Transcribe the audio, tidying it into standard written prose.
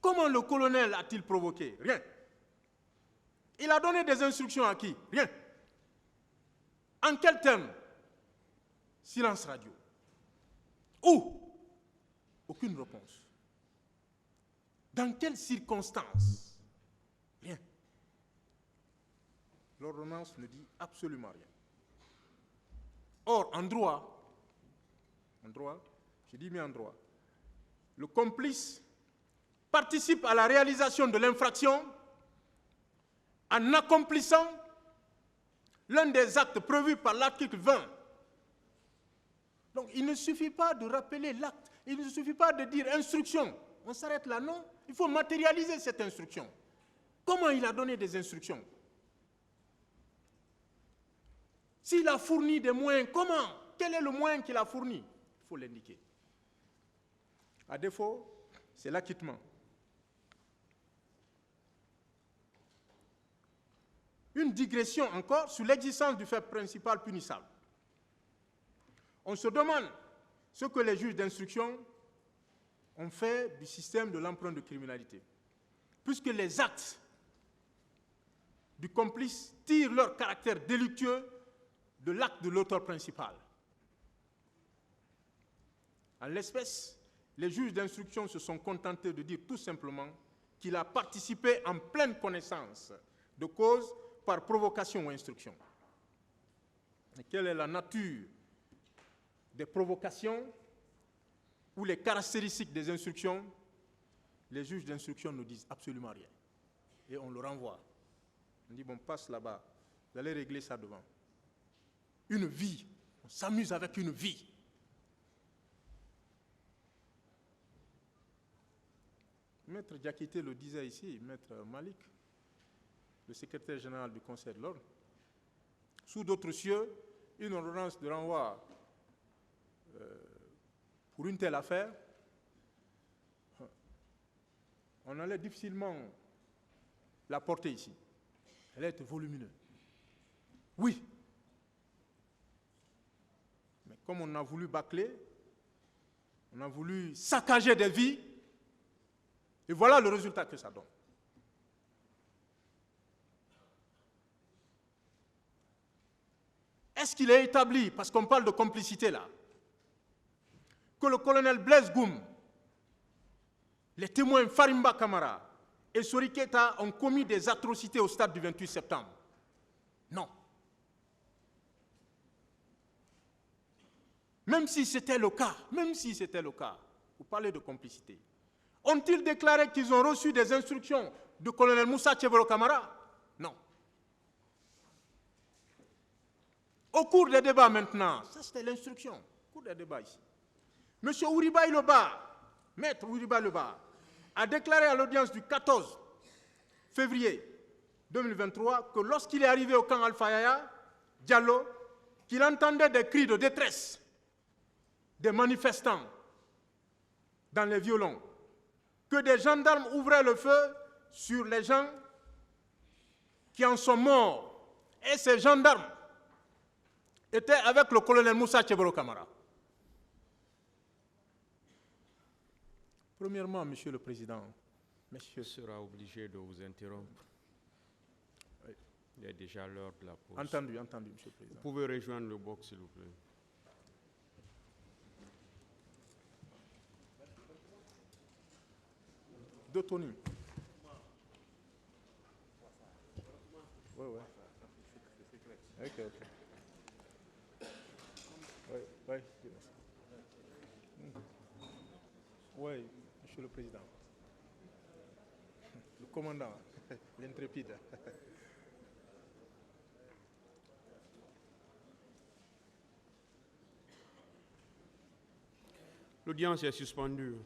Comment le colonel a-t-il provoqué? Rien. Il a donné des instructions à qui? Rien. En quel terme? Silence radio. Où? Aucune réponse. Dans quelles circonstances? Rien. L'ordonnance ne dit absolument rien. Or, en droit, je dis bien en droit, le complice participe à la réalisation de l'infraction en accomplissant l'un des actes prévus par l'article 20. Donc, il ne suffit pas de rappeler l'acte, il ne suffit pas de dire instruction. On s'arrête là, non? Il faut matérialiser cette instruction. Comment il a donné des instructions? S'il a fourni des moyens, comment? Quel est le moyen qu'il a fourni? Il faut l'indiquer. À défaut, c'est l'acquittement. Une digression encore sur l'existence du fait principal punissable. On se demande ce que les juges d'instruction ont fait du système de l'empreinte de criminalité, puisque les actes du complice tirent leur caractère délictueux de l'acte de l'auteur principal. En l'espèce, les juges d'instruction se sont contentés de dire tout simplement qu'il a participé en pleine connaissance de cause par provocation ou instruction. Et quelle est la nature des provocations ou les caractéristiques des instructions? Les juges d'instruction ne disent absolument rien. Et on le renvoie. On dit, bon, passe là-bas, vous allez régler ça devant. Une vie, on s'amuse avec une vie. Maître Diakité le disait ici, Maître Malik, le secrétaire général du Conseil de l'Ordre, sous d'autres cieux, une ordonnance de renvoi pour une telle affaire, on allait difficilement la porter ici. Elle est volumineuse. Oui. Mais comme on a voulu bâcler, on a voulu saccager des vies, et voilà le résultat que ça donne. Est-ce qu'il est établi, parce qu'on parle de complicité là, que le colonel Blaise Goum, les témoins Farimba Kamara et Sori Keita ont commis des atrocités au stade du 28 septembre? Non. Même si c'était le cas, vous parlez de complicité, ont-ils déclaré qu'ils ont reçu des instructions du colonel Moussa Tchebolo Kamara? Non. Au cours des débats maintenant, ça c'était l'instruction, au cours des débats ici, M. Ouriba Iloba, maître Ouriba Iloba, a déclaré à l'audience du 14 février 2023 que lorsqu'il est arrivé au camp Alpha Yaya, Diallo, qu'il entendait des cris de détresse des manifestants dans les violons, que des gendarmes ouvraient le feu sur les gens qui en sont morts. Et ces gendarmes étaient avec le colonel Moussa Tchebolo Kamara. Premièrement, Monsieur le Président, Monsieur sera obligé de vous interrompre. Oui. Il est déjà l'heure de la pause. Entendu, Monsieur le Président. Vous pouvez rejoindre le box, s'il vous plaît. De Tony. Oui. Ok. Oui. Oui, Monsieur le Président. Le commandant, l'intrépide. L'audience est suspendue.